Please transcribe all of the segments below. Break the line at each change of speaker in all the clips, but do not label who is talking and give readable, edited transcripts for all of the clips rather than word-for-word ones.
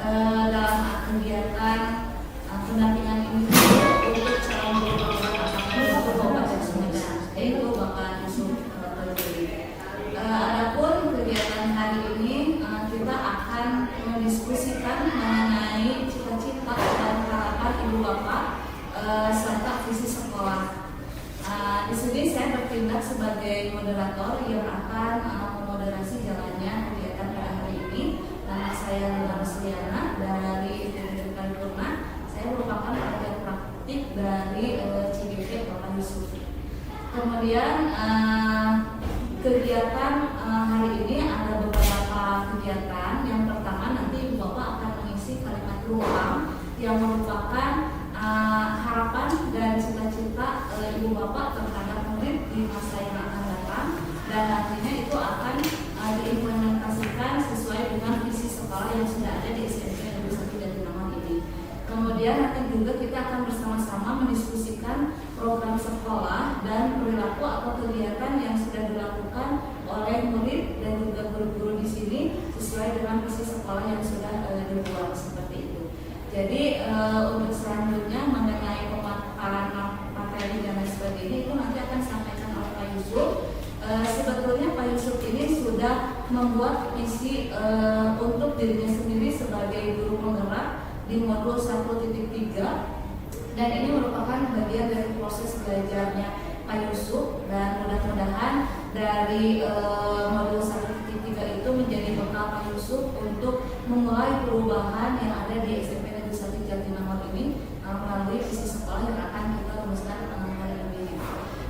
dalam kegiatan pendampingan individu untuk calon guru Kabupaten Sumedang, yaitu Bapak Yusuf Todoli. Adapun kegiatan hari ini kita akan mendiskusikan mengenai cita-cita dan harapan ibu bapak serta visi sekolah. Di sini saya bertindak sebagai moderator yang akan memoderasi jalannya kegiatan pada hari ini. Nama saya Lina Rusliana dari Institut Paripurna. Saya merupakan pengajar praktik dari CGP Bapak Yusuf. Kemudian kegiatan hari ini ada beberapa kegiatan. Yang pertama, nanti ibu bapak akan mengisi kalimat ruang yang merupakan harapan dan cita-cita ibu bapak terhadap murid di masa yang akan datang, dan nantinya itu akan diimplementasikan sesuai dengan visi sekolah yang sudah ada di SMP Negeri 1 Jatinangor ini. Kemudian nanti juga kita akan bersama-sama mendiskusikan program sekolah dan perilaku atau kegiatan yang sudah dilakukan oleh murid dan juga guru-guru di sini sesuai dengan visi sekolah yang sudah dibuat seperti itu. Jadi untuk selanjutnya mengenai pemaparan materi dan lain sebagainya itu nanti akan disampaikan oleh Pak Yusuf. Sebetulnya Pak Yusuf ini sudah membuat visi untuk dirinya sendiri sebagai guru penggerak di modul 1.3, dan ini merupakan bagian dari proses belajarnya Pak Yusuf, dan mudah-mudahan dari modul 1.3 itu menjadi bekal Pak Yusuf untuk memulai perubahan yang ada di SMP Negeri 1 Jatinangor ini melalui visi sekolah yang akan kita rumuskan hari ini.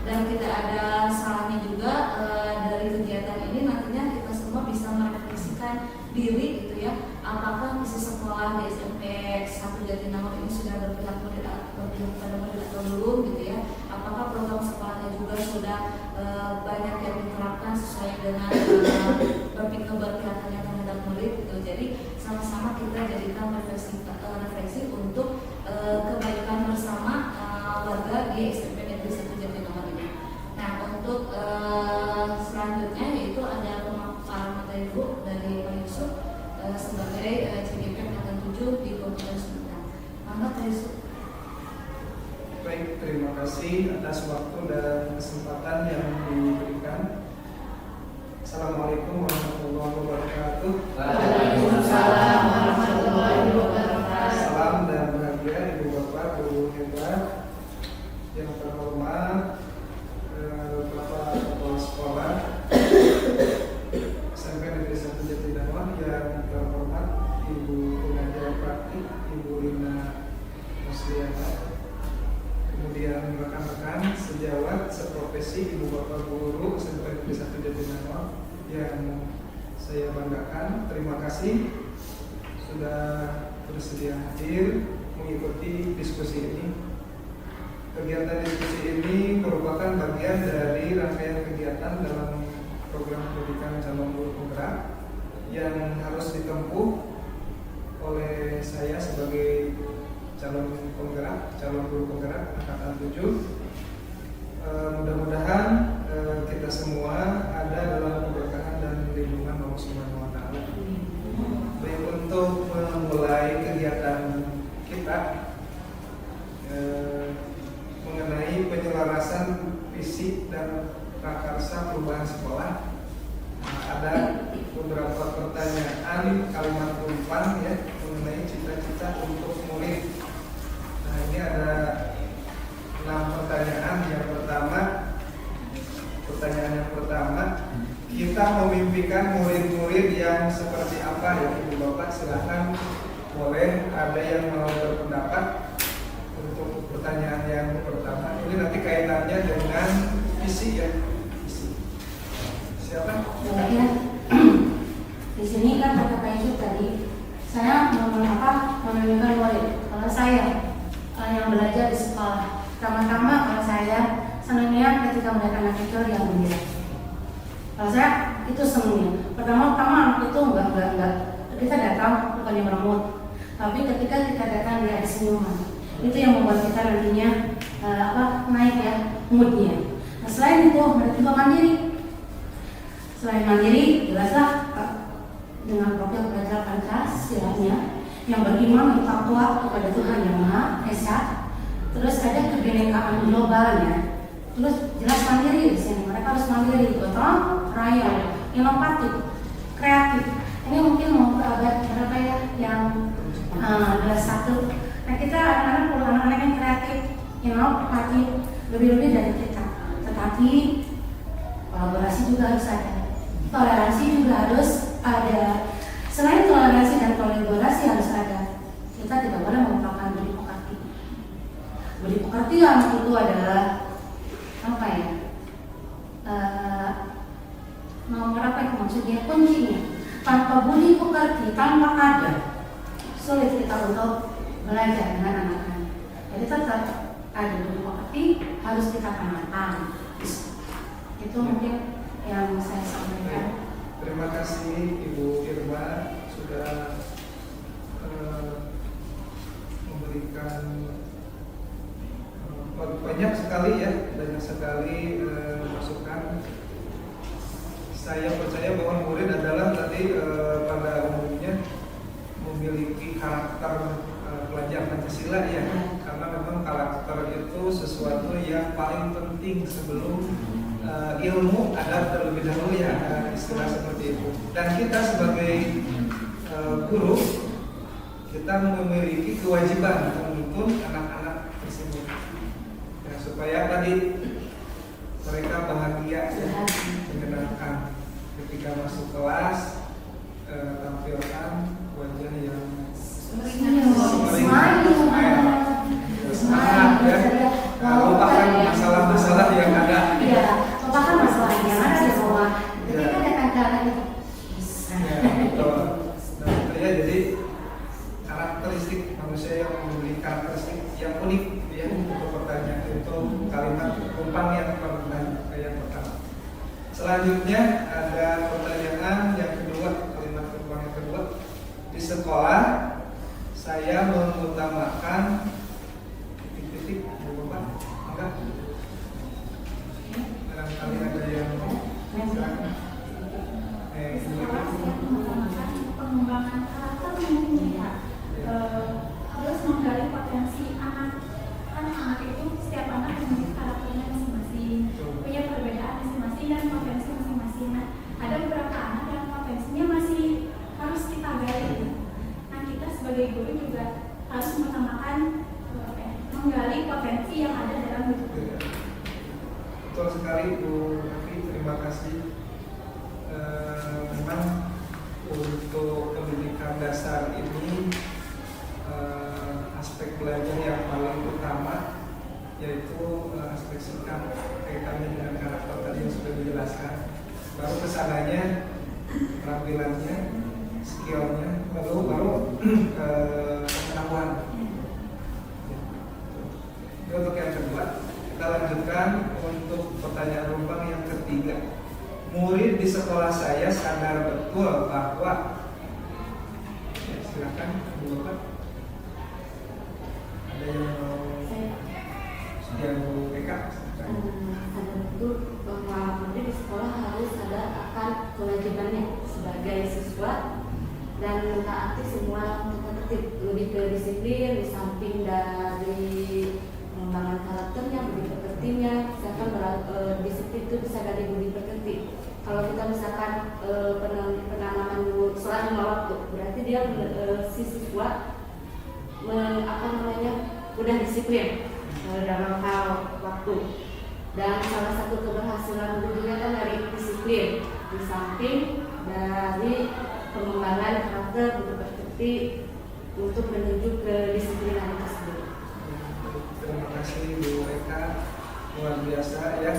Dan tidak ada salahnya juga dari kegiatan ini nantinya kita semua bisa merefleksikan diri gitu ya, apakah visi sekolah di SMP 1 Jatinangor ini sudah berpihak pada murid atau belum gitu ya, apakah program sekolahnya juga sudah banyak yang diterapkan sesuai dengan keberpihakannya terhadap murid gitu. Jadi sama-sama kita jadikan refleksi untuk kebaikan bersama warga di SMP Negeri 1 Jatinangor ini. Nah, untuk selanjutnya yaitu ada pemaparan materi Bu dari Pak Yusuf sebagai CGP Angkatan 7 di Kabupaten Sumedang. Mangga Pak Yusuf.
Baik, terima kasih atas waktu dan kesempatan yang diberikan. Assalamualaikum warahmatullahi wabarakatuh.
Waalaikumsalam warahmatullahi wabarakatuh.
Salam dan bahagia ibu bapak, guru hebat yang terhormat, bapak kepala sekolah SMP Negeri 1 Jatinangor yang terhormat ibu pengajar praktik ibu Lina Rusliana, kemudian rekan-rekan sejawat seprofesi ibu bapak guru SMP Negeri 1 Jatinangor yang saya banggakan. Terima kasih sudah bersedia hadir mengikuti diskusi ini. Kegiatan diskusi ini merupakan bagian dari rangkaian kegiatan dalam program pendidikan calon guru penggerak yang harus ditempuh oleh saya sebagai calon penggerak, calon guru penggerak Angkatan 7. Mudah-mudahan kita semua ada dalam keberkahan dan lindungan Allah Subhanahu wa Ta'ala. Baik, untuk memulai kegiatan kita mengenai penyelarasan visi dan prakarsa perubahan sekolah, ada beberapa pertanyaan kalimat umpan ya mengenai cita-cita untuk murid. Nah, ini ada 6 pertanyaan. Pertanyaan yang pertama, kita memimpikan murid-murid yang seperti apa ya Ibu Bapak? Silahkan, boleh ada yang mau berpendapat untuk pertanyaan yang pertama. Ini nanti kaitannya dengan visi ya. Visi. Siapa?
Ya. Di sini kan kata Pak Yusuf tadi, saya memimpikan murid. Kalau saya yang belajar di sekolah, pertama-tama kalau saya senangnya ketika melihat anak kecil yang gembira. Kalau saya itu senangnya. Pertama-tama anak itu enggak. Kita datang bukannya merengut, tapi ketika kita datang dia ada senyuman. Itu yang membuat kita nantinya naik ya moodnya. Nah, selain itu mereka juga mandiri. Selain mandiri, jelaslah dengan profil belajar Pancasilanya yang beriman bertakwa kepada Tuhan yang Maha Esa. Terus ada kebinekaan globalnya. Terus jelas mandiri di sini. Mereka harus mandiri, gotong royong, inovatif, kreatif. Ini mungkin mau ke abad berapa ya? Yang 21. Nah kita anak-anak perlu anak-anak yang kreatif, inovatif, lebih-lebih dari kita. Tetapi kolaborasi juga harus ada, toleransi juga harus ada. Selain toleransi dan kolaborasi harus ada, kita tidak boleh melupakan budi pekerti. Budi pekerti yang itu adalah apa ya? Nomor apa itu maksudnya? Kuncinya. Tanpa budi pekerti, tanpa ada, sulit kita untuk belajar dengan anak-anak. Jadi tetap ada budi pekerti, harus kita tanamkan. Itu mungkin yang saya sampaikan.
Terima kasih Ibu Irma sudah memberikan banyak sekali masukan. Saya percaya bahwa murid adalah tadi pada umumnya memiliki karakter pelajar Pancasila ya, karena memang karakter itu sesuatu yang paling penting sebelum ilmu adab terlebih dahulu ya, istilah seperti itu. Dan kita sebagai guru, kita memiliki kewajiban menuntun anak-anak tersebut ya, supaya tadi mereka bahagia ya, menyenangkan ketika masuk kelas, tampilkan wajah yang semangat ya, lupakan masalah-masalah yang ada.
Iya, lupakan masalah yang ada di bawah. Ketika ada kata-kata itu bisa.
Ya, jadi karakteristik manusia yang memiliki karakteristik yang unik ya, untuk pertanyaan itu kalimat rumpang yang pertama. Selanjutnya ada pertanyaan yang kedua, kalimat rumpang yang kedua. Di sekolah saya mengutamakan titik-titik Bapak, enggak? Barangkali ada yang
pengembangan karakter mungkin ya, harus menggali potensi anak. Kan anak itu, setiap anak memiliki karakternya masing-masing, punya perbedaan masing-masing dan potensi masing-masing. Nah, ada beberapa anak yang potensinya masih harus kita gali. Nah, kita sebagai guru juga harus mengutamakan menggali potensi yang ada dalam hidup.
Betul sekali Bu Afi, terima kasih. Memang untuk pendidikan dasar ini aspek belajar yang paling utama yaitu aspek sikap kaitannya dengan karakter tadi yang sudah dijelaskan. Baru kesananya, penampilannya, skillnya, baru pengetahuan. Itu untuk yang kedua. Kita lanjutkan untuk pertanyaan rumpang yang ketiga. Murid di sekolah saya sadar betul bahwa ya, silakan Bu Bapak. Ada yang mau Bu Eka?
Sadar betul bahwa murid di sekolah harus sadar akan kewajibannya sebagai siswa dan mentaati semua tertib, lebih ke disiplin di samping dari pengembangan karakternya, budi pekertinya. Misalkan disiplin itu bisa dari budi pekerti. Kalau kita misalkan penanaman sholat lima waktu, berarti dia si siswa udah disiplin dalam hal waktu. Dan salah satu keberhasilan gurunya kan dari disiplin, di samping dari pengembangan karakter budi pekerti untuk menuju ke disiplin tersebut.
Terima kasih Bu Eka, luar biasa ya.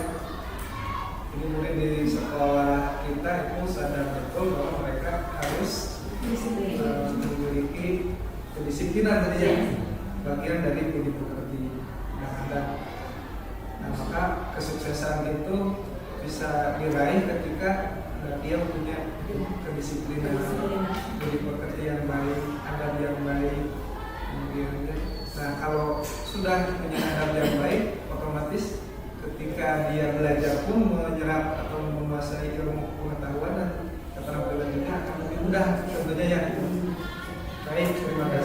Ini murid di sekolah kita itu sadar betul bahwa mereka harus memiliki kedisiplinan tadi ya, bagian dari budi pekerti yang ada. Nah, maka kesuksesan itu bisa diraih ketika dia punya kedisiplinan, budi pekerti yang baik, adab yang baik, kemudian. Nah, kalau sudah punya adab yang baik, otomatis ketika dia belajar pun menyerap atau menguasai ilmu pengetahuan dan keterampilan ini akan lebih mudah tentunya ya. Baik, terima kasih.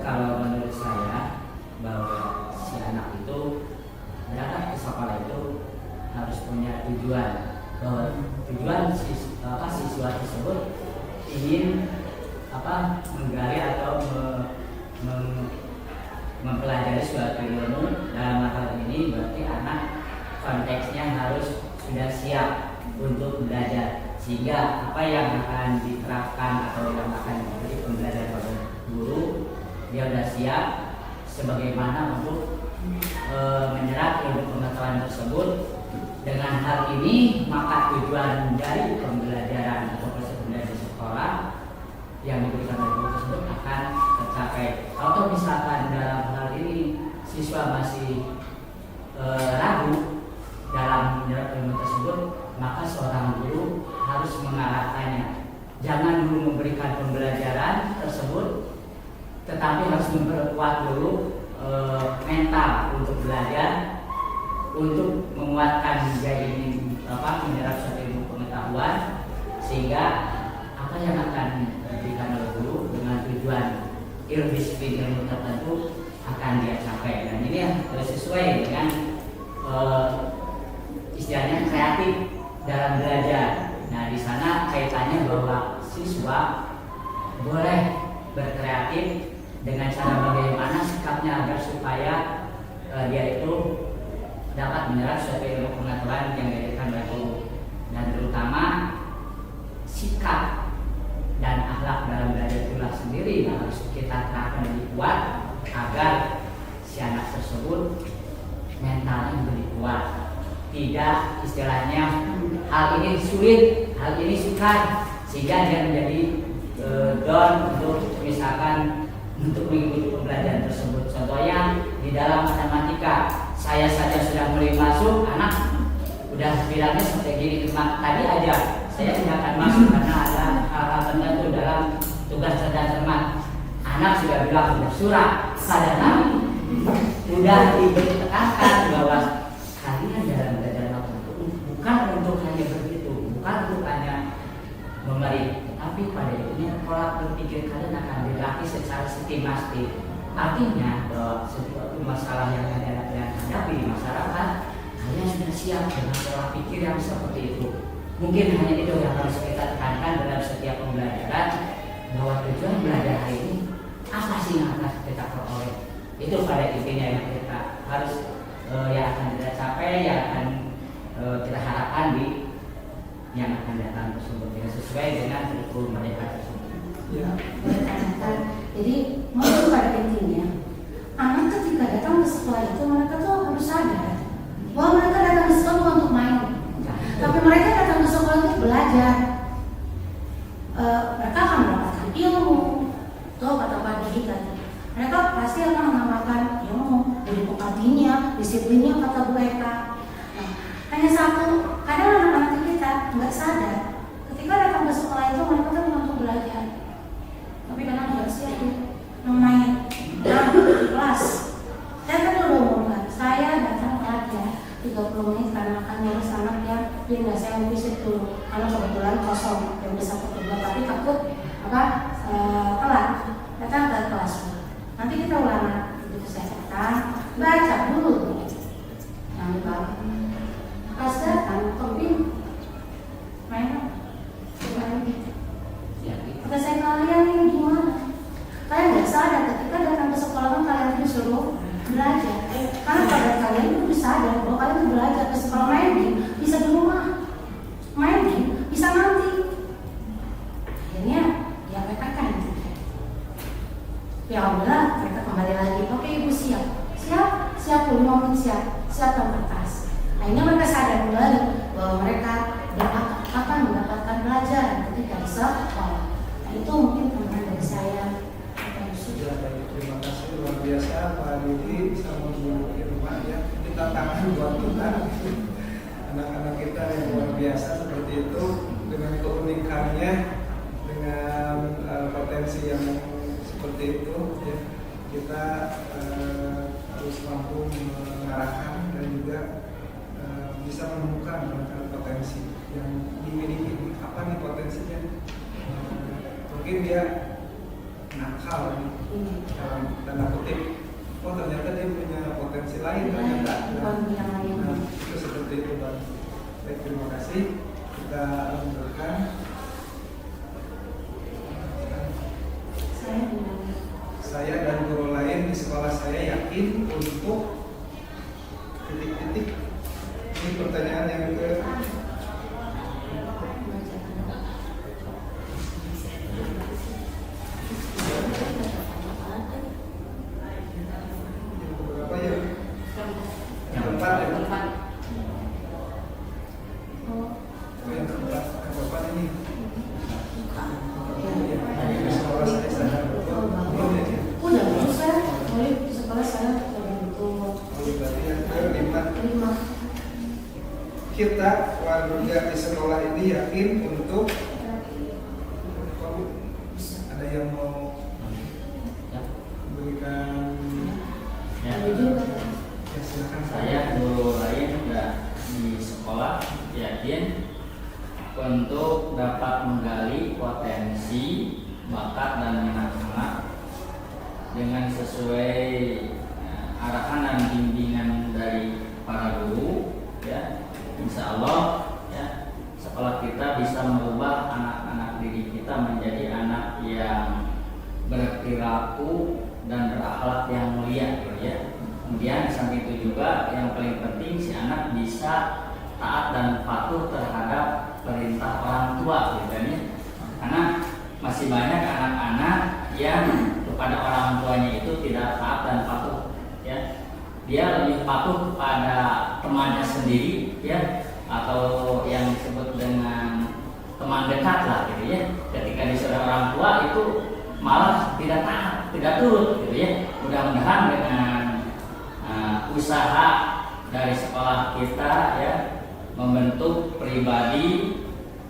Kalau menurut saya bahwa si anak itu berangkat ke sekolah itu harus punya tujuan, bahwa tujuan siswa tersebut ingin menggali atau mempelajari suatu ilmu. Dalam hal ini berarti anak konteksnya harus sudah siap untuk belajar, sehingga apa yang akan diterapkan atau yang akan diberi pembelajaran pada guru dia sudah siap sebagaimana untuk menyerap ilmu pengetahuan tersebut. Dengan hal ini maka tujuan dari pembelajaran atau proses pembelajaran di sekolah yang diberikan oleh guru tersebut akan tercapai. Kalau misalkan dalam hal ini siswa masih ragu dalam menyerap ilmu tersebut, maka seorang guru harus mengarahkannya. Jangan dulu memberikan pembelajaran tersebut, tetapi harus memperkuat dulu mental untuk belajar, untuk menguatkan dia ini menyerap suatu ilmu pengetahuan, sehingga apa yang akan diberikan oleh guru dengan tujuan disiplin ilmu tertentu akan dia capai. Dan ini sesuai dengan istilahnya kreatif dalam belajar. Nah, di sana kaitannya bahwa siswa boleh berkreatif dengan cara bagaimana sikapnya agar supaya dia itu dapat menyerap suatu ilmu pengetahuan yang diberikan oleh guru. Dan terutama sikap dan akhlak dalam belajar itulah sendiri yang harus kita terapkan lebih kuat agar si anak tersebut mentalnya lebih kuat. Tidak istilahnya hal ini sulit, hal ini sukar, sehingga dia menjadi down untuk misalkan untuk mengikuti pembelajaran tersebut. Contohnya di dalam matematika, saya saja sudah mulai masuk, anak udah bilangnya seperti gini, tadi aja saya tidak akan masuk karena ada hal-hal tertentu dalam tugas cerdas cermat. Anak sudah bilang sudah surat, padahal sudah ditekankan bahwa kalian dalam belajar matematika bukan untuk hanya begitu, bukan untuk hanya memberi, tapi pada intinya pola berpikir kalian akan dilatih secara sistematis. Artinya bahwa sesuatu masalah yang kalian hadapi di masyarakat, kalian sudah siap dengan pola pikir yang seperti itu. Mungkin hanya itu yang harus kita tekankan dalam setiap pembelajaran, bahwa tujuan belajar hari ini apa sih yang akan kita peroleh. Itu pada intinya yang kita harus yang akan kita capai, yang akan kita harapkan di yang akan datang tersebut, yang sesuai dengan kurikulum mereka tersebut.
Ya.
Jadi menurut pada intinya, anak ketika datang ke sekolah itu mereka tuh harus sadar bahwa mereka datang ke sekolah bukan untuk main, tapi mereka datang ke sekolah untuk belajar. Mereka akan mendapatkan ilmu. Tuh kata Pak Didi tadi, mereka pasti akan mengamalkan ilmu, dari pengabdinya, disiplinnya kata Bu Eka. Nah, hanya satu, kadang anak-anak kita nggak sadar ketika datang ke sekolah itu mereka tuh untuk belajar, tapi kadang nggak siap main di kelas. Saya kan udah ngomong, saya datang belajar 30 menit karena akan ngurus anak yang pindah, saya visit dulu karena kebetulan kosong jam 1 tapi takut telat datang ke kelas. Nanti kita ulang, begitu saya datang baca dulu yang pas datang kepin main gitu. Kata saya, kalian ini gimana? Kalian nggak sadar ketika datang ke sekolah kan kalian disuruh belajar. Karena pada kalian itu sadar bahwa kalian itu belajar ke sekolah, main game bisa di rumah, main game bisa nanti. Akhirnya ya mereka kan ya alhamdulillah mereka kembali lagi. Oke ibu siap 5 menit siap dan kertas. Akhirnya mereka sadar kembali bahwa mereka akan mendapatkan pelajaran ketika di sekolah. Nah, itu mungkin teman dari saya.
Ya, baik, terima kasih luar biasa Pak Didi sama Bu Irma ya. Ini tantangan buat kita, anak-anak kita yang luar biasa seperti itu, dengan keunikannya, dengan potensi yang seperti itu ya. Kita harus mampu mengarahkan dan juga bisa menemukan potensi yang dimiliki. Apa nih potensinya? Mungkin dia nakal dalam tanda kutip. Oh ternyata dia punya potensi lain ternyata. Nah, itu seperti itu Pak. Baik, terima kasih. Kita lanjutkan. Saya dan guru lain di sekolah saya yakin untuk titik-titik. Ini pertanyaan yang ke berapa ya? Yang keempat ya? Oh, yang keempat. Yang keempat ini. Di sekolah saya sadar betul. Belum ya?
Udah bisa, di sekolah saya udah betul.
Berarti yang kelima. Kita warga di sekolah ini yakin untuk ada yang mau berikan
Ya,
ya silakan.
saya guru lain di sekolah yakin untuk dapat menggali potensi, bakat dan minat anak dengan sesuai arahan dan bimbingan dari para guru, ya. Insya Allah ya, sekolah kita bisa merubah anak-anak didik kita menjadi anak yang berperilaku dan berakhlak yang mulia, gitu ya. Kemudian samping itu juga yang paling penting si anak bisa taat dan patuh terhadap perintah orang tua, gitu ya. Karena masih banyak anak-anak yang kepada orang tuanya itu tidak taat dan patuh, ya. Dia lebih patuh kepada temannya sendiri, ya, atau yang disebut dengan teman dekat lah, gitu ya. Ketika disuruh orang tua itu malah tidak taat, tidak turut, gitu ya. Mudah-mudahan dengan usaha dari sekolah kita, ya, membentuk pribadi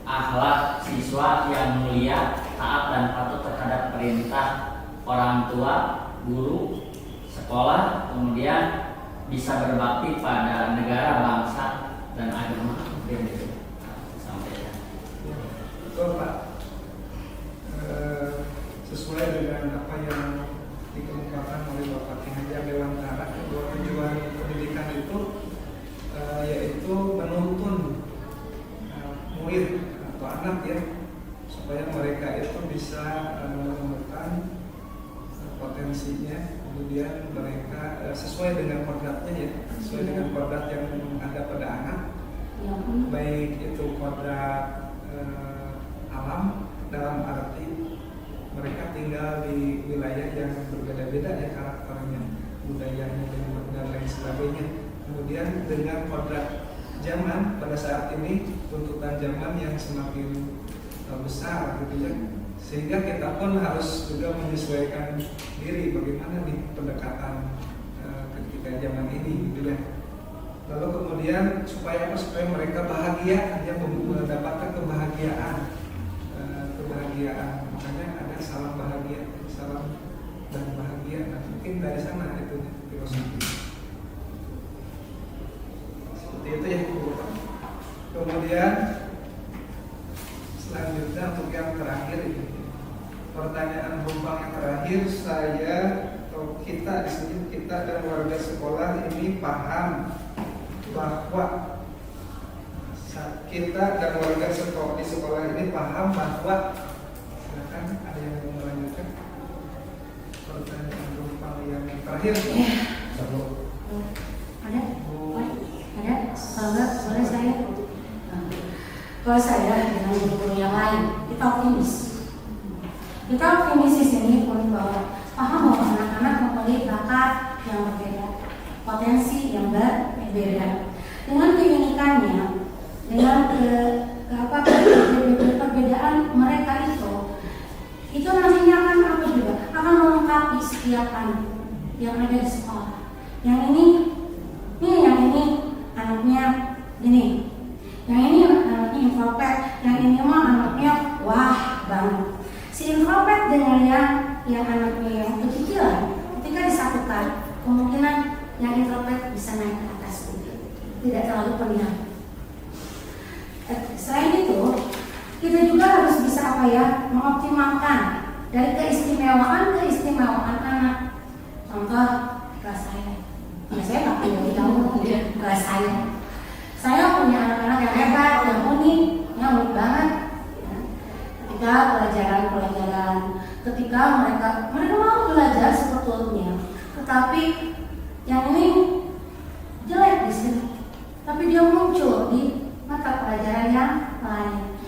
akhlak siswa yang mulia, taat dan patuh terhadap perintah orang tua, guru, sekolah, kemudian bisa berbakti pada negara, bangsa, dan agama. Sampaikan.
Betul Pak. Sesuai dengan apa yang dikemukakan oleh Bapak Ki Hajar Dewantara, bahwa tujuan pendidikan itu yaitu menuntun murid atau anak, ya, supaya mereka itu bisa menemukan potensinya, kemudian mereka sesuai dengan kodratnya, ya, sesuai dengan kodrat yang ada pada anak, baik itu kodrat alam dalam arti mereka tinggal di wilayah yang berbeda-beda, ya, karakternya, budayanya dan lain sebagainya. Kemudian dengan kodrat zaman pada saat ini, tuntutan zaman yang semakin besar, gitu ya, sehingga kita pun harus juga menyesuaikan diri bagaimana nih pendekatan ketika zaman ini, gitu ya. Lalu kemudian supaya mereka bahagia, hanya mendapatkan kebahagiaan, makanya ada salam bahagia, salam dan bahagia. Nah, mungkin dari sana itu filosofi. Seperti itu, ya, Bu. Kemudian selanjutnya untuk yang terakhir ini, pertanyaan Bambang yang terakhir, saya atau kita di sini, kita dan warga sekolah ini paham bahwa kita dan warga sekolah di sekolah ini paham bahwa, silakan ada yang mau melanjutkan pertanyaan Bambang yang terakhir.
Ada? Ada? Kalau enggak, boleh saya. Kalau saya dengan guru yang lain, kita optimis. Kita optimis di sini pun bahwa paham bahwa anak-anak mempunyai bakat yang berbeda, potensi yang berbeda. Dengan keunikannya, dengan perbedaan mereka itu nantinya akan apa juga akan melengkapi setiap anak yang ada di sekolah. Yang ini anaknya ini, yang ini anaknya introvert, yang ini mah anaknya wah banget. Si introvert dengan yang anaknya yang kecicilan, ketika disatukan, kemungkinan yang introvert bisa naik ke atas, tidak terlalu pendiam. Selain itu, kita juga harus bisa mengoptimalkan dari keistimewaan anak. Contoh kelas saya. Ya saya nggak punya tahu kelas saya. Saya punya anak-anak yang hebat, yang unik banget. Ketika pelajaran, ketika mereka mau belajar sebetulnya, tetapi yang ini jelek di sini, tapi dia muncul di mata pelajaran yang lain.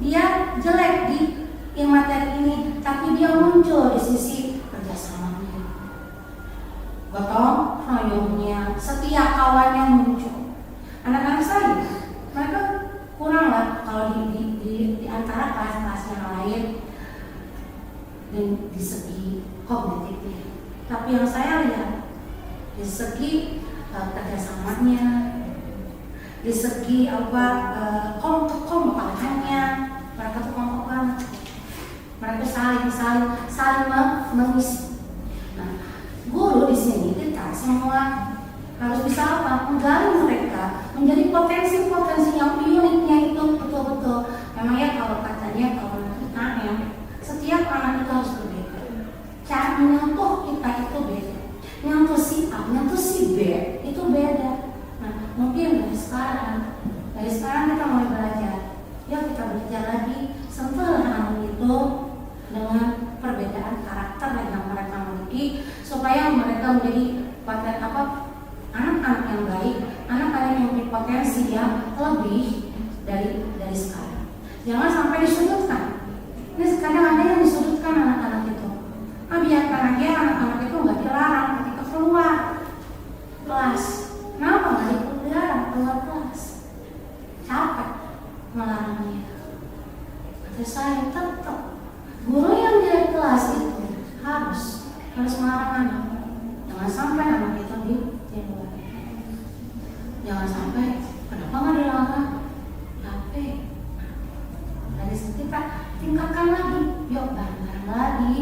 Dia jelek di materi ini, tapi dia muncul di sisi kerjasamanya, gotong royongnya, setia kawannya muncul. Anak-anak saya, mereka kurang lah kalau di antara kelas-kelas yang lain dan di segi kognitifnya. Tapi yang saya lihat di segi kerjasamanya, di segi kompakannya, mereka tuh kompak banget. Mereka saling mengisi. Nah, guru di sini kita semua harus bisa menggali mereka menjadi potensi yang uniknya itu betul-betul. Memangnya kalau katanya kalau kita setiap anak itu harus berbeda. Cara menyentuh kita itu beda. Nyentuh si A, nyentuh si B itu beda. Nah, mungkin dari sekarang kita mulai belajar. Yuk kita belajar lagi, sentuh anak itu dengan perbedaan karakter yang mereka miliki supaya mereka menjadi anak-anak yang baik, anak-anak yang memiliki potensi yang lebih dari sekarang. Jangan sampai disudutkan. Ini sekarang ada yang disudutkan anak-anak itu. Biarkan aja anak-anak itu nggak dilarang ketika keluar kelas. Kenapa nggak dilarang keluar kelas? Capek melarangnya. Kata saya tetap guru yang di kelas itu harus melarang anak. Jangan sampai anak itu di luar. Jangan sampai kenapa nggak dilarang? Capek. Dari situ kita tingkatkan lagi. Yuk bareng-bareng lagi.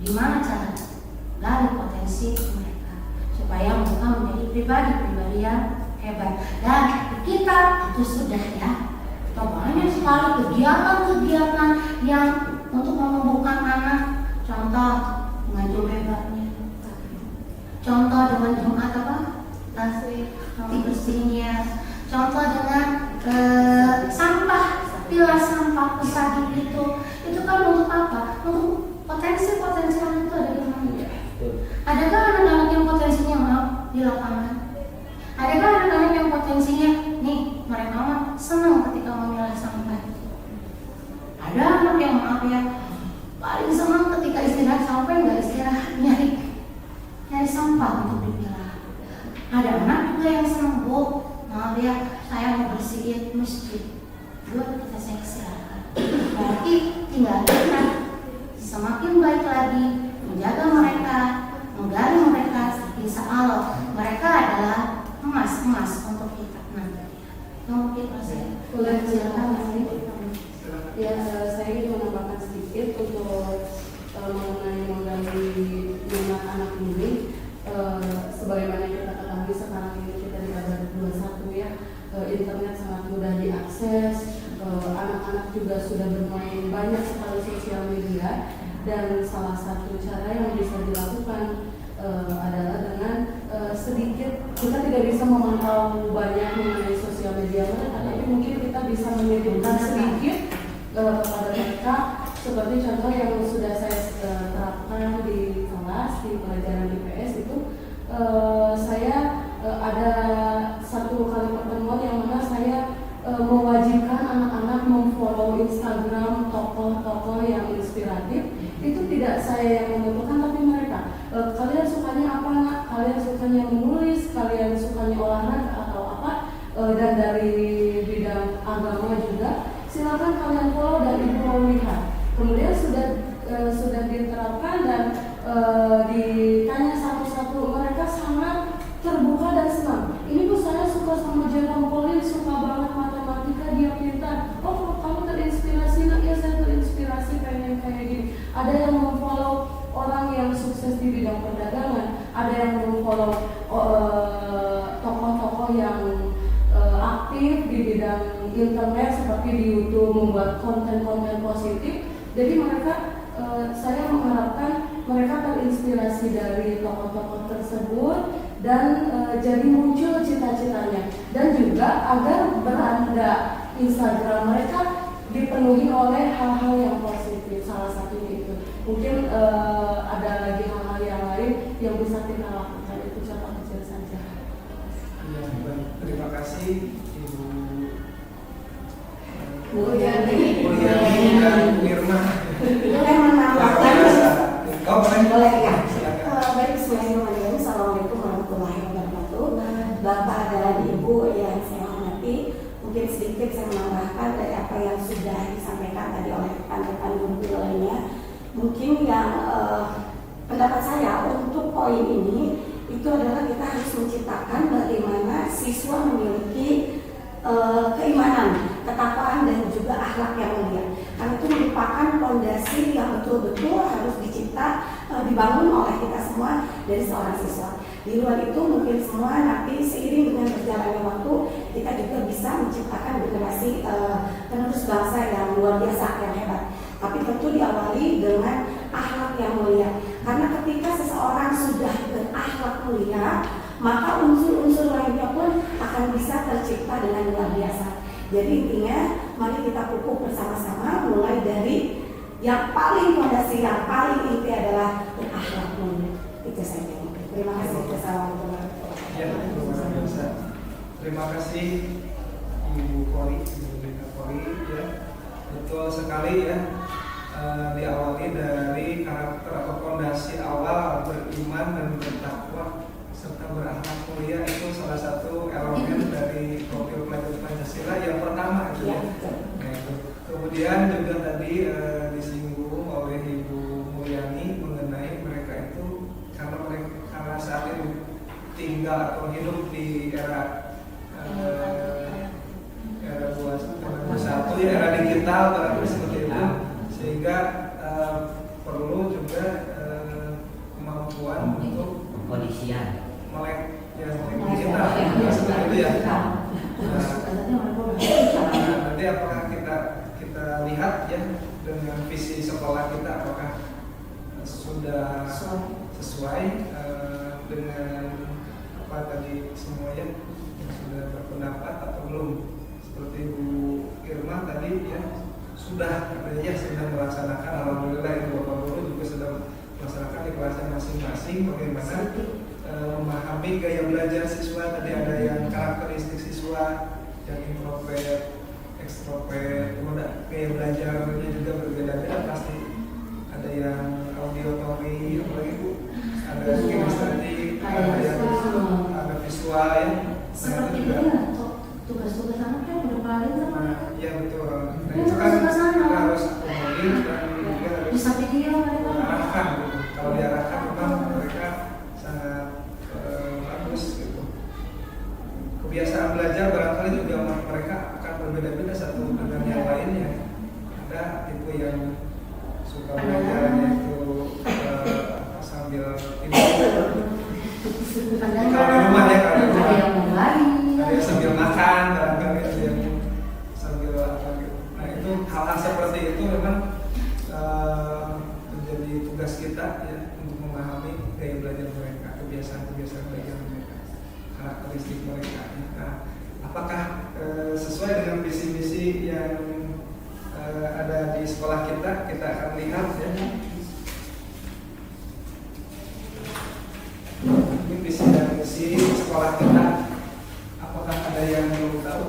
Gimana cara gali potensi mereka supaya mereka menjadi pribadi yang hebat. Dan kita itu sudah ya banyak sekali kegiatan-kegiatan yang untuk menumbuhkan anak. Contoh dengan hebatnya, contoh dengan Jumat bersihnya, contoh dengan sampah, pilah sampah pesagi itu kan untuk apa? Untuk potensi anak itu ada di mana? Adakah anak-anak yang potensinya di lapangan? Adakah anak-anak yang potensinya mereka senang ketika memilah sampah? Ada anak yang paling senang ketika istirahat sampai nggak istirahat nyari sampah untuk dipilah. Ada anak juga yang senang, saya mau bersihin masjid. Kita istirahat. Berarti tinggal kita semakin baik lagi menjaga mereka, menggali mereka. Insya Allah mereka adalah emas untuk kita nanti. Mungkin
boleh silakan ya, saya ingin menambahkan sedikit untuk mengenai menggali minat anak ini. Sebagaimana kita ketahui sekarang ini kita di abad 21 ya, internet sangat mudah diakses, anak-anak juga sudah bermain banyak sekali sosial media, dan salah satu cara yang bisa dilakukan adalah dengan sedikit, kita tidak bisa memantau banyak mengenai sosial media mereka, tapi mungkin kita bisa menitipkan sedikit kepada mereka, seperti contoh yang sudah saya terapkan di kelas di pelajaran IPS itu. Saya ada satu kali pertemuan yang mana saya mewajibkan anak-anak memfollow Instagram tokoh-tokoh yang inspiratif. Itu tidak saya yang menentukan, tapi mereka. Kalian sukanya apa nak? Kalian sukanya menulis? Kalian sukanya olahraga atau apa? Dan dari bidang agama juga. Silakan kalian follow dan ibu mau lihat. Kemudian sudah diterapkan dan ditanya satu-satu, mereka sangat terbuka dan senang. Ini bu, saya suka sama Jerome Pauline, suka banget matematika, dia pintar. Oh, kamu terinspirasi nak? Ya, saya terinspirasi pengen kayak gini. Ada yang memfollow orang yang sukses di bidang perdagangan, ada yang memfollow tokoh-tokoh yang aktif di bidang internet seperti di YouTube membuat konten-konten positif. Jadi mereka
saya mengharapkan mereka terinspirasi dari tokoh-tokoh tersebut dan jadi muncul cita-citanya, dan juga agar beranda Instagram mereka dipenuhi oleh hal-hal yang positif. Salah satunya itu mungkin ada lagi hal-hal yang lain yang bisa kita lakukan. Itu contoh kecil saja.
Ya, baik. Terima kasih Ibu
Bu Yani
dan Bu Irma.
Boleh menambahkan?
Oh,
Boleh ya.
Silakan.
Baik, bismillahirrahmanirrahim. Assalamualaikum warahmatullahi wabarakatuh. Bapak dan Ibu yang saya hormati, mungkin sedikit saya menambahkan dari apa yang sudah disampaikan tadi oleh rekan-rekan guru lainnya. Mungkin yang pendapat saya untuk poin ini itu adalah kita harus menciptakan bagaimana siswa memiliki keimanan, ketakwaan, dan juga akhlak yang mulia. Karena itu merupakan fondasi yang betul-betul harus dibangun oleh kita semua dari seorang siswa. Di luar itu mungkin semua nanti seiring dengan berjalannya waktu kita juga bisa menciptakan generasi penerus bangsa yang luar biasa, yang hebat. Tapi tentu diawali dengan akhlak yang mulia. Karena ketika seseorang sudah berakhlak mulia, maka unsur-unsur lainnya pun akan bisa tercipta dengan luar biasa. Jadi intinya, mari kita pupuk bersama-sama, mulai dari yang paling fondasi, yang paling inti adalah berakhlak mulia. Itu saja. Terima kasih. Assalamualaikum warahmatullahi
Ya, luar biasa. Terima kasih Ibu Kori, Ibu Rika Kori, ya. Betul sekali ya. Diawali dari karakter atau fondasi awal beriman dan bertakwa serta berakhlak mulia, itu salah satu elemen dari profil pelajar Pancasila yang pertama itu ya. Nah, itu. Kemudian juga tadi disinggung oleh Ibu Mulyani mengenai mereka itu karena saat ini tinggal atau hidup di era 21 ya, era digital barangkali seperti itu, sehingga perlu juga kemampuan untuk
Kondisian.
melek digital seperti itu ya. Nanti apakah kita lihat ya dengan visi sekolah kita, apakah sudah sesuai dengan apa tadi semuanya sudah berpendapat atau belum? Seperti Bu Irma tadi ya sudah melaksanakan, alhamdulillah itu Bapak Guru juga sudah melaksanakan di kelasnya masing-masing bagaimana memahami gaya belajar siswa. Tadi ada yang karakteristik siswa yang introvert, ekstrovert, kemudian gaya belajarnya juga berbeda-beda pasti. Ada yang auditory, apalagi Bu, ada kinestetik, ada yang ada visual ya.
Seperti itu ya, tugas-tugas anak kan udah paling sama.
Ya betul. Nah, itu kan kita harus akomodir dan juga harus
Bisa video mereka.
diarahkan gitu. Kalau diarahkan memang mereka sangat bagus gitu. Kebiasaan belajar barangkali juga mereka akan berbeda-beda satu dengan yang lainnya. Ada tipe yang suka belajarnya itu sambil tidur. Kalau di rumah ya, kalau di rumah.
Ada yang lari.
Ada yang sambil makan, barangkali ada yang sambil apa gitu. Nah itu hal-hal seperti itu memang menjadi tugas kita ya untuk memahami gaya belajar mereka, kebiasaan-kebiasaan belajar mereka, karakteristik mereka. Nah, apakah sesuai dengan visi-misi yang ada di sekolah kita? Kita akan lihat ya. Ini visi dan misi sekolah kita. Apakah ada yang belum tahu?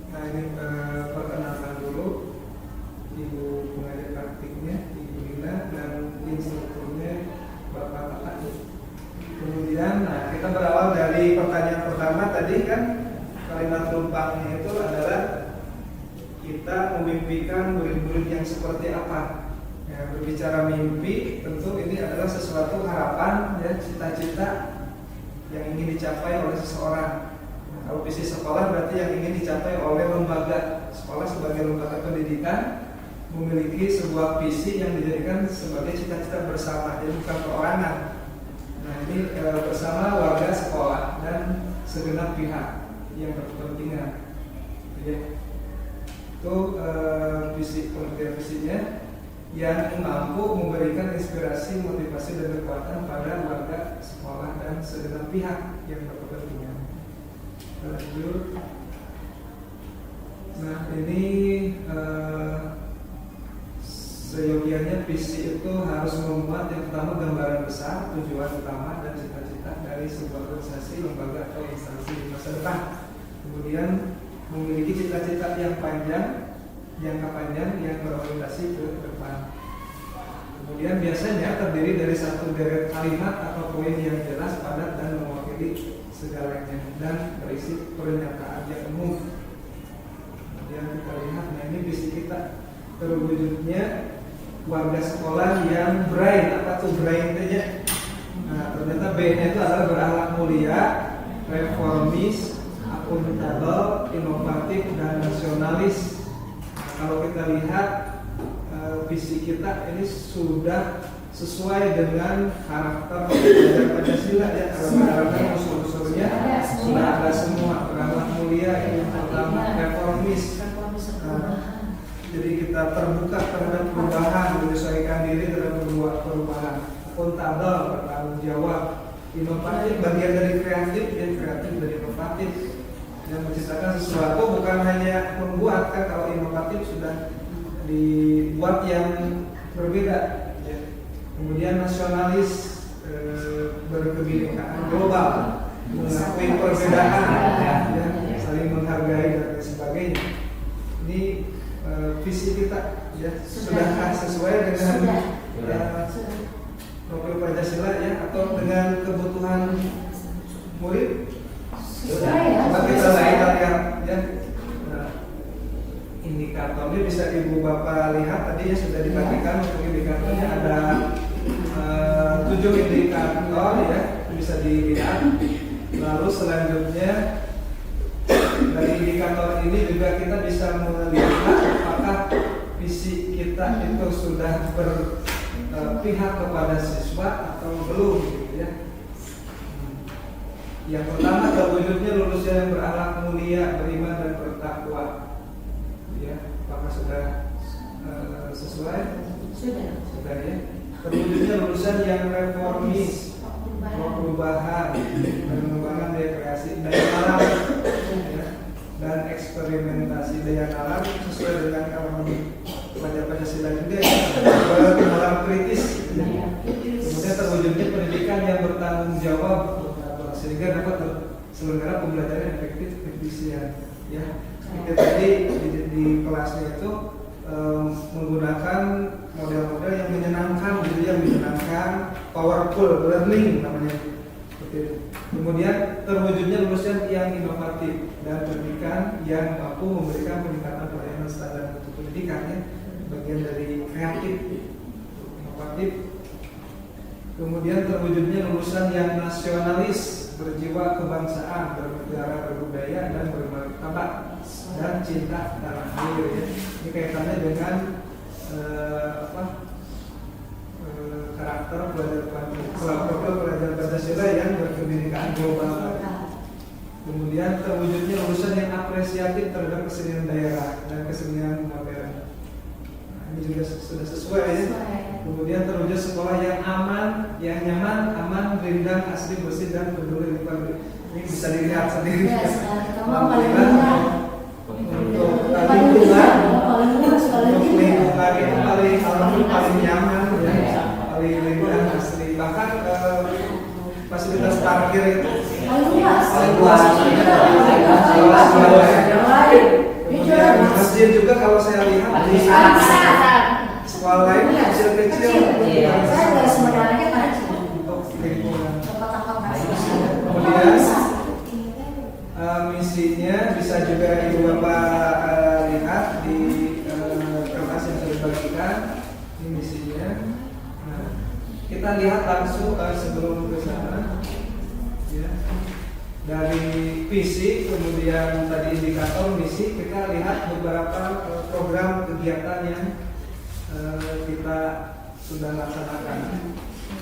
Nah ini perkenalkan dulu Ibu pengajar praktiknya, Ibu Lina, dan instrukturnya Bapak Tata. Kemudian, nah kita berawal dari pertanyaan pertama tadi kan, kalimat tumpangnya itu adalah kita memimpikan murid-murid yang seperti apa. Ya, berbicara mimpi, tentu ini adalah sesuatu harapan ya, cita-cita yang ingin dicapai oleh seseorang. Nah, kalau visi sekolah berarti yang ingin dicapai oleh lembaga sekolah sebagai lembaga pendidikan memiliki sebuah visi yang dijadikan sebagai cita-cita bersama, jadi bukan perorangan. Nah ini bersama warga sekolah dan segenap pihak yang berkepentingan. Ya. Itu visi pengertian visinya yang mampu memberikan inspirasi, motivasi dan kekuatan pada warga sekolah dan segenap pihak yang berkepentingan. Lanjut. Nah ini seyogianya visi itu harus memuat yang pertama gambaran besar, tujuan utama dan cita-cita dari sebuah organisasi, lembaga atau instansi di masa depan. Kemudian memiliki cita-cita yang panjang, jangka panjang yang berorientasi ke depan. Kemudian biasanya terdiri dari satu deret kalimat atau poin yang jelas, padat dan mewakili segalanya dan berisi pernyataan yang umum. Kemudian kita lihat, nah ini visi kita terwujudnya warga sekolah yang brain. Apa tuh brain itu ya? Nah ternyata B-nya itu adalah berakhlak mulia, reformis, akuntabel, inovatif dan nasionalis. Nah, kalau kita lihat visi kita ini sudah sesuai dengan karakter pelajar Pancasila ya. Kalau karakter unsur-unsurnya sudah ada semua. Berakhlak mulia yang pertama, reformis. Jadi kita terbuka terhadap perubahan, menyesuaikan diri terhadap perubahan. Akuntabel, bertanggung jawab. Inovatif, bagian dari kreatif, dan kreatif dari inovatif. Yang menciptakan sesuatu bukan hanya membuat, kan kalau inovatif sudah dibuat yang berbeda. Ya. Kemudian nasionalis, berkebinekaan global, mengakui perbedaan, ya, saling menghargai dan lain sebagainya. Ini visi kita ya sudah sesuai dengan profil Pancasila ya, atau dengan kebutuhan murid. Coba kita lihat ya. Nah, indikatornya bisa ibu bapak lihat tadi ya, sudah dibagikan untuk indikatornya ada 7 indikator ya, bisa dilihat. Lalu selanjutnya dari indikator ini juga kita bisa melihat apakah visi kita itu sudah berpihak kepada siswa atau belum gitu ya. Yang pertama, terwujudnya lulusan yang berakhlak mulia, beriman dan bertakwa. Ya, apakah sudah sesuai? Sudah ya. Terwujudnya lulusan yang reformis, perubahan, pengembangan daya kreasi, daya alam, ya, dan eksperimentasi daya alam sesuai dengan kalau pelajar Pancasila juga ya, berkenalan kritis. Ya. Kemudian terwujudnya pendidikan yang bertanggung jawab, sehingga dapat selenggara pembelajaran efektif, efisien. Ya, kita tadi di kelasnya itu menggunakan model-model yang menyenangkan, gitu ya, menyenangkan, powerful learning namanya. Kemudian terwujudnya lulusan yang inovatif dan pendidikan yang mampu memberikan peningkatan pelayanan standar untuk pendidikan ya, bagian dari kreatif, inovatif. Kemudian terwujudnya lulusan yang nasionalis, berjiwa kebangsaan, bernegara, berbudaya dan bermartabat dan cinta tanah air ya. Ini kaitannya dengan karakter pelajar Pancasila yang berkebinekaan global. Kemudian terwujudnya lulusan yang apresiatif terhadap kesenian daerah dan kesenian modern. Nah, ini juga sudah sesuai ya. Kemudian terwujud sekolah yang aman, yang nyaman, aman, rindang, asri, bersih dan peduli lingkungan. Ini bisa dilihat sendiri. Untuk lingkungan itu paling nyaman, ya, paling rindang, asri. Bahkan fasilitas parkir itu paling luas. Kemudian masjid juga kalau saya lihat di sekolah lain kecil-kecil. Untuk lingkungan. Kemudian misinya bisa juga ibu bapak lihat di kertas yang saya bagikan. Ini misinya. Nah, kita lihat langsung sebelum ke sana. Ya. Dari visi, kemudian tadi indikator misi, kita lihat beberapa program kegiatan yang kita sudah laksanakan.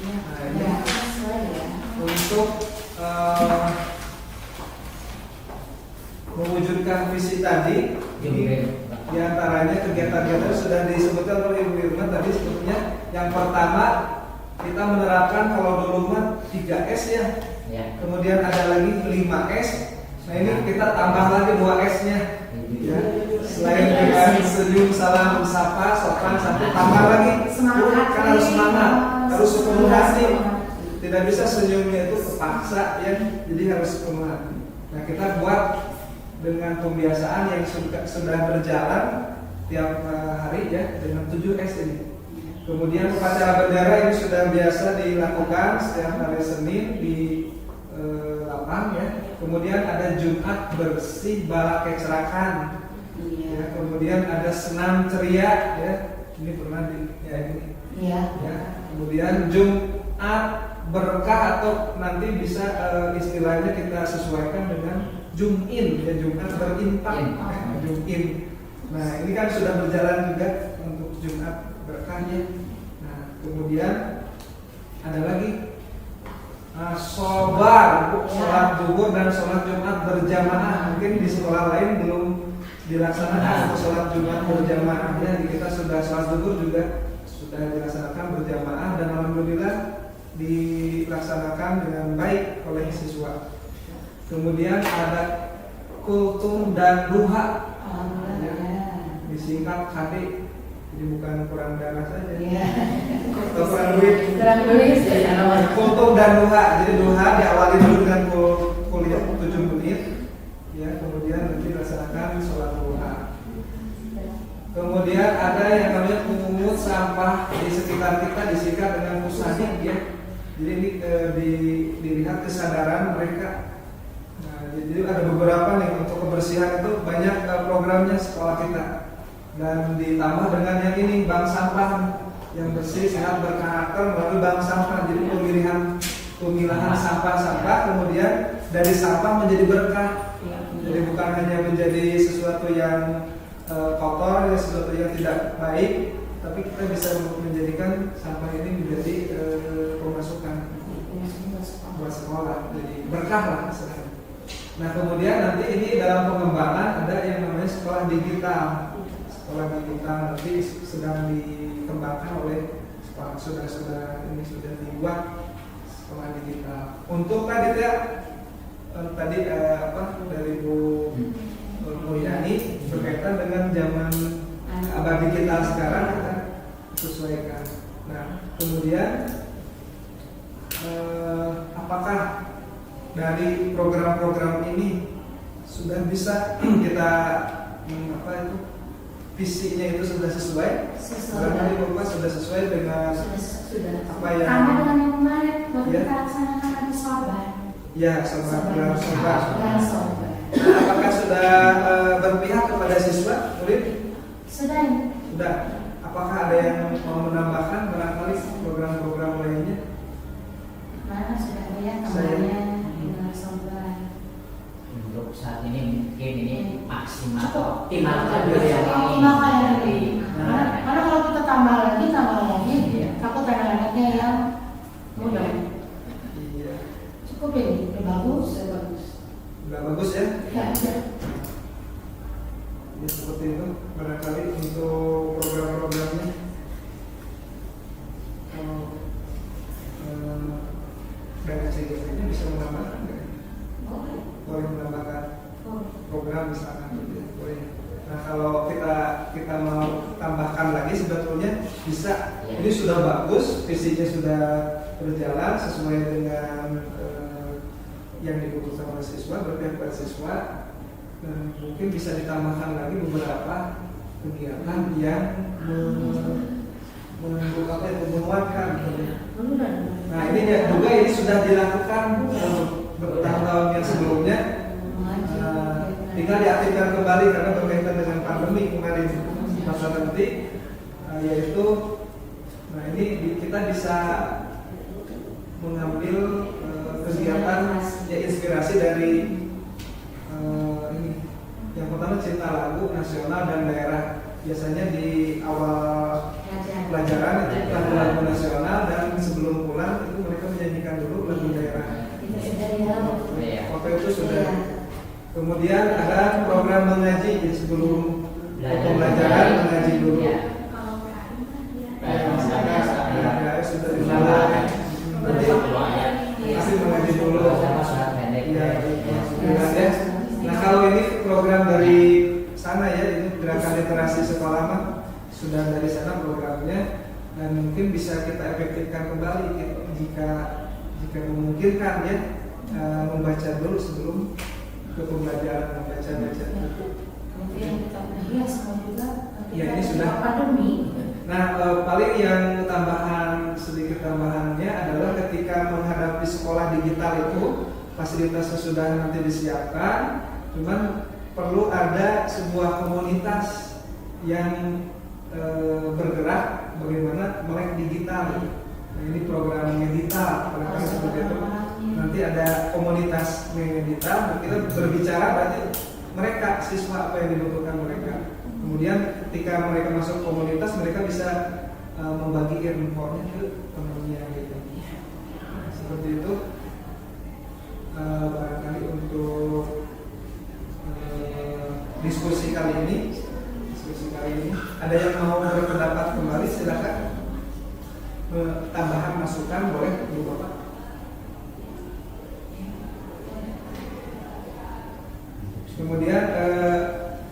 Nah, ini untuk mewujudkan visi tadi, ini Di antaranya kegiatan-kegiatan sudah disebutkan oleh Ibu Irma tadi sebetulnya. Yang pertama kita menerapkan kalau dulu mah 3S ya.
Ya.
Kemudian ada lagi 5S. Nah ini kita tambah lagi 2S-nya. Ya. Selain dengan senyum, salam, sapa, sopan, satu tambah lagi
Semangat.
kan harus semangat, harus sepenuh hati.
Semangat.
Tidak bisa senyumnya itu terpaksa ya, jadi harus sepenuh hati. Nah kita buat dengan pembiasaan yang sudah berjalan tiap hari ya dengan 7S ini. Kemudian upacara bendera ini sudah biasa dilakukan setiap hari Senin di lapang ya. Kemudian ada Jumat bersih bala kecerakan. Ya, kemudian ada senam ceria ya. Ini pernah di ya ini.
Iya.
Ya. Kemudian Jumat berkah atau nanti bisa istilahnya kita sesuaikan dengan Jumin ya, Jumat berinfak. Jumin. Nah, ini kan sudah berjalan juga untuk Jumat berkahnya. Nah, kemudian ada lagi sobar, sholat zuhur dan sholat Jumat berjamaah. Mungkin di sekolah lain belum dilaksanakan untuk sholat Jumat berjamaah. Ya, kita sudah sholat zuhur juga sudah dilaksanakan berjamaah dan alhamdulillah dilaksanakan dengan baik oleh siswa. Kemudian ada kultum dan duha, ya, disingkat KD. Jadi bukan kurang darah saja, atau kurang duit. Kultum dan duha. Jadi duha diawali dulu dengan kuliah 7 menit, ya, kemudian nanti dilaksanakan sholat duha. Kemudian ada yang namanya pungut sampah di sekitar kita disingkat dengan pusadik ya. Jadi ini dilihat kesadaran mereka. Nah, jadi ada beberapa nih untuk kebersihan itu banyak programnya sekolah kita. Dan ditambah dengan yang ini bank sampah yang bersih, sehat, berkarakter melalui bank sampah. Jadi pemilahan sampah-sampah kemudian dari sampah menjadi berkah. Jadi bukan hanya menjadi sesuatu yang kotor, ya, sesuatu yang tidak baik, tapi kita bisa menjadikan sampah ini menjadi pemasukan buat sekolah, jadi berkah lah istilahnya. Nah kemudian nanti ini dalam pengembangan ada yang namanya sekolah digital. Sekolah digital nanti sedang dikembangkan oleh sudah dibuat sekolah digital. Untuk tadi dari Bu Mulyani berkaitan dengan zaman abad digital sekarang kita sesuaikan. Nah, kemudian apakah dari program-program ini sudah bisa kita visinya itu sudah sesuai? Barangkali Bapak sudah sesuai dengan apa yang
sama dengan yang kemarin waktu kita laksanakan lagi sorban.
Ya, sorban.
Sorban.
Apakah sudah berpihak kepada siswa, murid?
Sudah ini.
Sudah. Apakah ada yang mau menambahkan barangkali program-program lainnya?
Mana sudah ada ya kamarnya dengan sorban.
Untuk saat ini mungkin ini maksimal
Optimal
dulu yang
kayak
ini.
Karena kalau kita tambah lagi takut ada anaknya yang mudah.
Iya.
Cukup ini, udah bagus.
Udah bagus ya?
Ya.
Ya seperti itu barangkali untuk program-programnya. Dari CGV-nya bisa menambahkan nggak? Boleh menambahkan program misalkan gitu ya, boleh. Nah kalau kita mau tambahkan lagi sebetulnya bisa. Ini sudah bagus, visinya sudah berjalan sesuai dengan yang dibutuhkan oleh siswa, berpihak pada siswa, dan mungkin bisa ditambahkan lagi beberapa kegiatan yang menguatkan. Nah ini juga ini sudah dilakukan bertahun-tahun yang sebelumnya, tinggal diaktifkan kembali karena berkaitan dengan pandemi kemarin masa nanti, yaitu, nah ini kita bisa mengambil kegiatan ya inspirasi dari ini. Yang pertama cinta lagu nasional dan daerah. Biasanya di awal pelajaran itu lagu nasional dan sebelum pulang itu mereka menyanyikan dulu lagu daerah. Waktu itu sudah. Kemudian ada program mengaji jadi sebelum pembelajaran mengaji dulu.
Ya.
Kalau PAI mah dia
Ya, misalnya ya, sudah
Berapa
dimulai.
Berapa peluang ya?
Pasti mengaji dulu.
Sama surat pendek.
Iya, ya. Nah kalau ini program dari sana ya, ini gerakan literasi sekolah mah sudah dari sana programnya, dan mungkin bisa kita efektifkan kembali jika memungkinkan ya, membaca dulu sebelum ke pembelajaran membaca buku.
Kemudian kita hias juga.
Ya, ini sudah
pandemi.
Nah, paling yang sedikit tambahannya adalah ketika menghadapi sekolah digital itu fasilitasnya sudah nanti disiapkan, cuman perlu ada sebuah komunitas yang bergerak bagaimana melek digital. Nah, ini program Medita, barangkali seperti itu. Nanti ada komunitas Medita, kita berbicara berarti mereka siswa apa yang dibutuhkan mereka. Kemudian ketika mereka masuk komunitas, mereka bisa membagi infonya ke temannya gitu. Seperti itu. Barangkali untuk diskusi kali ini ada yang mau berpendapat kembali, silakan. Tambahan masukan boleh Bu Bapak. Kemudian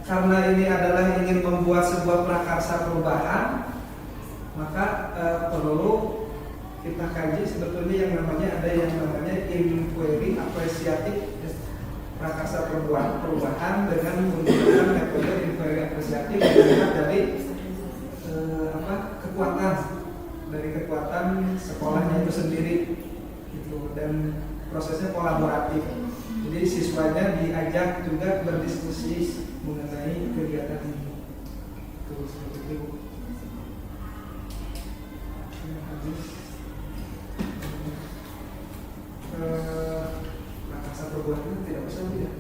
karena ini adalah ingin membuat sebuah prakarsa perubahan, maka perlu kita kaji sebetulnya yang namanya inquiry apresiatif prakarsa perubahan dengan menggunakan metode inquiry apresiatif yang dilihat dari kekuatan sekolahnya itu sendiri gitu, dan prosesnya kolaboratif. Jadi siswanya diajak juga berdiskusi mengenai kegiatan ini. Terus seperti itu. Prakarsa perubahan tidak usah ya.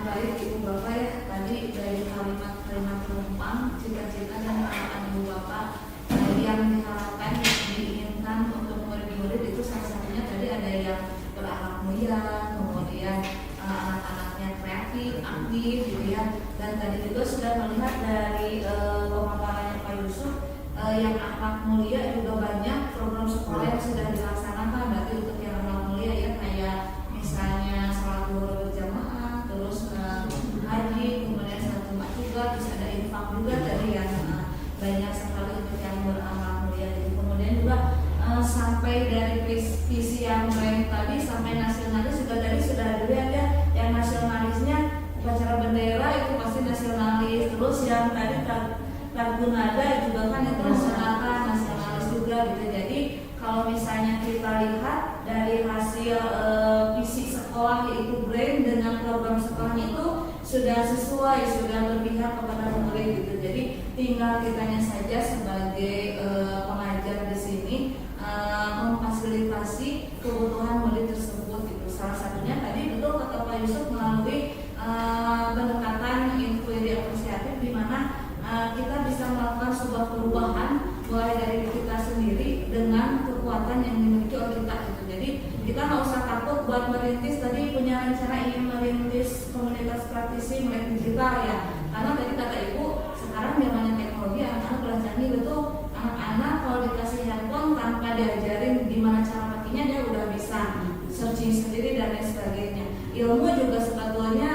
Baik Ibu Bapak ya, tadi dari kalimat-kalimat penumpang, cita-cita dan harapan Ibu Bapak yang diharapkan, diinginkan untuk murid-murid itu salah satunya tadi ada yang berakhlak mulia, kemudian anak-anaknya kreatif, aktif gitu ya, dan tadi juga sudah melihat dari pemaparannya Pak Yusuf yang akhlak mulia juga banyak program sekolah yang sudah dilaksanakan. Berarti untuk yang akhlak mulia ya kayak misalnya sholat zuhur berjamaah, terus haji, kemudian sholat Jumat juga, terus ada infak juga tadi yang banyak sekali untuk yang berakhlak mulia. Kemudian juga sampai dari visi yang lain tadi sampai nasionalis juga tadi sudah dilihat ya, yang nasionalisnya upacara bendera itu pasti nasionalis, terus yang tadi lagu nada juga kan itu nasionalis juga gitu. Jadi kalau misalnya kita lihat dari hasil visi sekolah yaitu BRAIN dengan program sekolahnya itu sudah sesuai, sudah berpihak kepada murid gitu. Jadi tinggal kitanya saja sebagai pengajar di sini memfasilitasi kebutuhan murid tersebut gitu. Salah satunya tadi betul kata Pak Yusuf melalui pendekatan inquiry apresiatif di mana kita bisa melakukan sebuah perubahan mulai dari kita sendiri dengan kekuatan yang dimiliki oleh kita gitu. Jadi kita nggak usah takut buat merintis, tadi punya rencana ingin merintis komunitas praktisi melek digital ya, karena tadi kata Ibu sekarang zamannya teknologi, anak-anak belajar canggih betul. Anak-anak kalau dikasih handphone tanpa diajarin gimana cara pakainya dia udah bisa searching sendiri dan lain sebagainya. Ilmu juga sebetulnya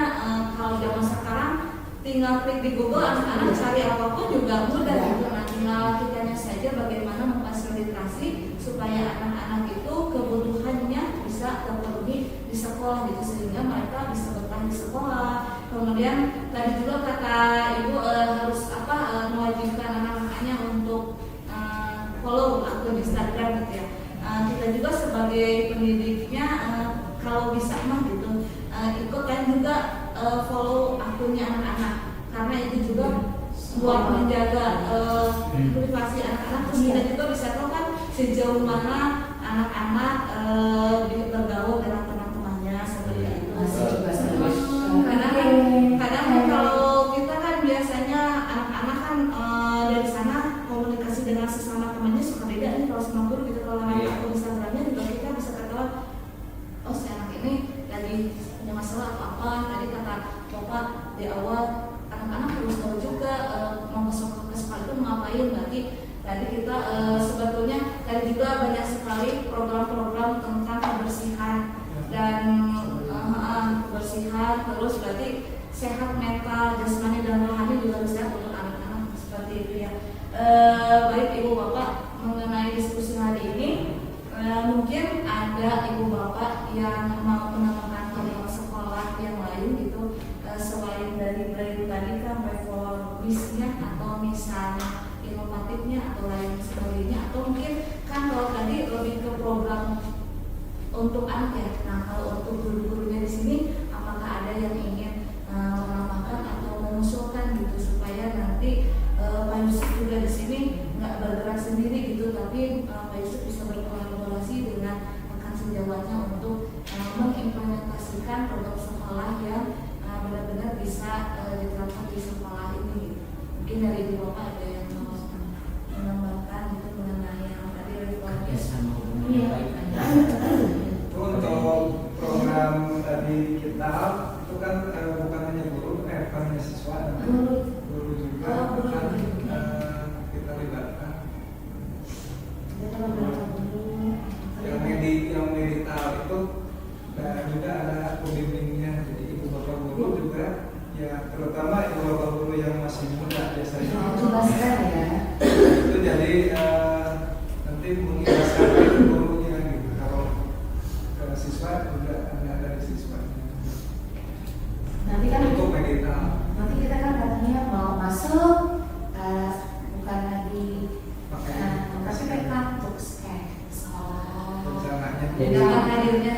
kalau zaman sekarang tinggal klik di Google, anak-anak cari apapun juga mudah gitu. Nah, tinggal kitanya saja bagaimana memfasilitasi supaya anak-anak itu kebutuhannya bisa terpenuhi di sekolah gitu, sehingga mereka bisa bertahan di sekolah. Kemudian tadi juga kata Ibu harus mewajibkan anak-anaknya untuk follow akun Instagram gitu ya. Kita juga sebagai pendidiknya kalau bisa mah gitu ikut kan juga follow akunnya anak-anak, karena itu juga buat menjaga privasi anak-anak. Terus kita juga bisa tahu kan sejauh mana anak-anak bergaul dengan teman-temannya seperti itu. Kadang kalau kita kan biasanya anak-anak kan dari sana komunikasi dengan sesama temannya suka beda nih kalau sama guru gitu, kalau ngapain. Berarti tadi kita sebetulnya tadi juga banyak sekali program-program tentang kebersihan dan kebersihan, terus berarti sehat mental, jasmani dan rohani juga bisa untuk anak-anak seperti itu ya. Baik Ibu Bapak, mengenai diskusi hari ini mungkin ada Ibu Bapak yang mau menambahkan kalimat sekolah yang lain gitu, selain dari tadi kan reformisnya atau misalnya inovatifnya atau lain sebagainya, atau mungkin kan kalau tadi lebih ke program untuk anak ya. Nah kalau untuk guru-gurunya di sini apakah ada yang ingin menambahkan atau mengusulkan gitu supaya nanti Pak Yusuf juga di sini nggak bergerak sendiri gitu, tapi Pak Yusuf bisa berkolaborasi dengan rekan sejawatnya untuk mengimplementasikan program sekolah yang benar-benar bisa diterapkan di sekolah ini. Mungkin dari Ibu Bapak ada yang mau menambahkan gitu mengenai yang tadi
Kerjasama hubungan
Iya.
baik.
Untuk program tadi kita itu kan bukan hanya guru, bukan hanya siswa, guru juga kan kita libatkan. Yang medital itu dan juga ada pembimbingnya. Jadi ibu bapak guru juga ya, terutama ibu bapak guru yang masih muda biasanya. Itu jadi nanti mengikhlaskan gurunya gitu. Kalau ke siswa juga ada dari siswanya.
Nanti kan
Untuk medital.
nanti kita kan katanya mau masuk bukan lagi tapi pakai kartu scan sekolah.
Rencananya.
Jadi
dengan hadirnya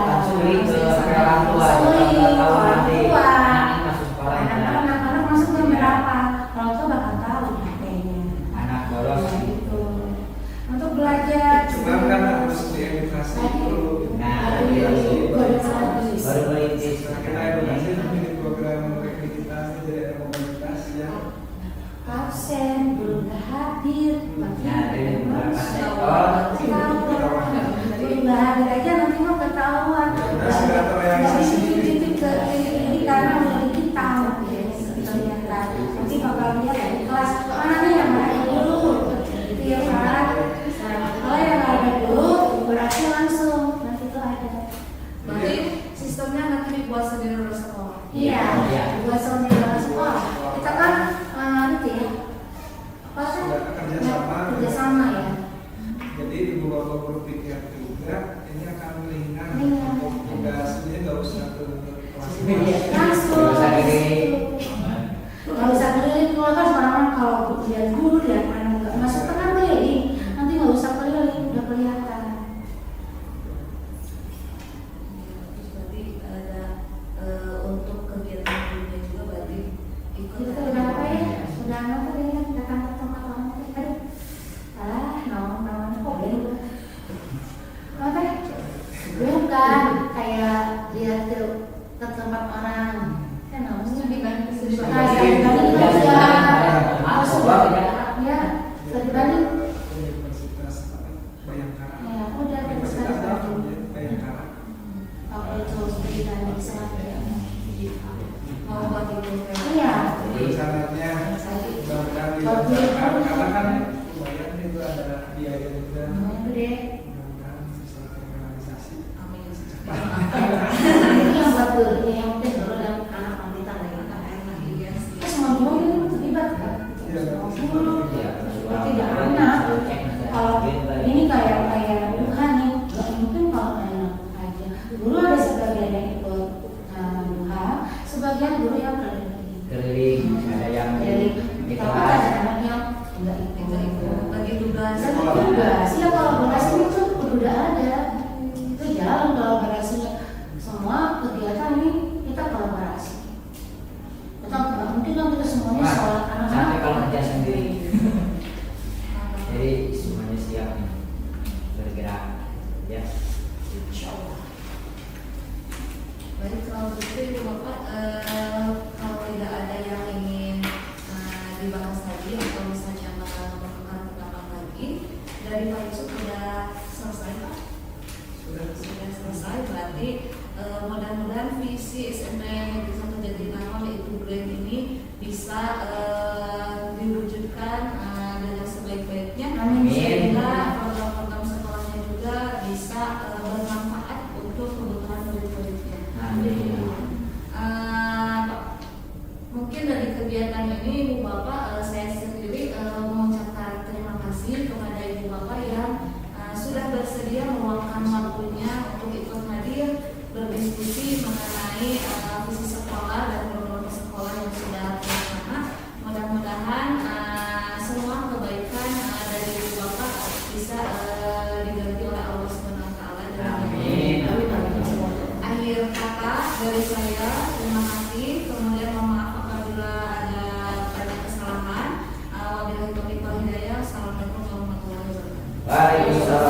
langsung link ke orang tua, nggak tahu nanti anaknya masuk sekolah yang mana.
Anak-anak masuk jam berapa? Orang tua bakal tahu HP-nya.
Anak bolos.
Ya, gitu. Untuk belajar.
Cuma kan harus diedukasi dulu.
Nah, baru merintis.
Kita edukasi tapi di program rekri kita jadi ada komunitas yang
Absen, belum hadir.
Nah, dari beberapa sektor.
Belum hadir aja nanti mau ketahuan.
Nah, sudah terrealisasi.
Titik ke ini karena udah kita kelihatan. Nanti bakal lihat dari kelas mana nih yang ada dulu. Tiap hari. Kalau yang ada dulu berarti langsung nanti tuh ada.
berarti sistemnya nanti dibuat sendiri oleh sekolah.
Iya, buat sendiri dalam sekolah. Kita kan itu ya. Apa sih?
sudah kerjasama.
Kerjasama ya.
Jadi ibu bapak berpikir juga ini akan ringan
Ringan.
untuk tugasnya nggak usah ke kelas.
Langsung.
Nggak usah keliling.
Nggak usah keliling keluar kan orang kalau lihat guru lihat mana nggak masuk kan keliling. Nanti nggak usah keliling udah kelihatan.
Terus berarti ada untuk kegiatan gurunya juga berarti ikut.
Kita udah apa ya? Udah apa ya? Datang ke tempat orang tadi. Naon kok belum? Apa? Bukan kayak lihat ke tempat orang. Kan naon studi banding studi banding ya. Studi banding.
Universitas Bayangkara.
Ya udah
Universitas Bayangkara.
Kalau itu studi banding sama ya.
Mau buat itu
Iya.
Rencananya mudah-mudahan dilancarkan karena kan lumayan itu ada biaya juga.
Gede.
Mudah-mudahan bisa terrealisasi.
amin.
Ini yang buat dulu, yang penting dulu dan anak wanita lagi.
Iya sih.
Terus semua guru ini terlibat kan?
Iya,
Guru. Tidak enak. Kalau ini kayak Tuhan nih, nggak mungkin kalau enak aja. Guru ada sebagian yang ikut duha, sebagian guru yang
Keliling, ada yang
jadi
di
tapi
kelas.
ada anak yang nggak
Kita
ikut.
ikut bagi tugas.
Bagi tugas, ya kolaborasi itu udah ada. Itu jalan kolaborasinya. Semua kegiatan ini kita kolaborasi. Kita nggak mungkin kan kita semuanya
Mas,
sekolah
sampai
anak-anak.
kalau kerja sendiri. Jadi semuanya siap nih bergerak ya.
Baik, kalau begitu Ibu Bapak, kalau tidak ada yang ingin dibahas lagi atau misalnya memerlukan pendapat lagi dari Pak Yusuf sudah selesai Pak? Sudah selesai, berarti mudah-mudahan visi SMP Negeri 1 Jatinangor yaitu BRAIN ini bisa diwujudkan
Waalaikumsalam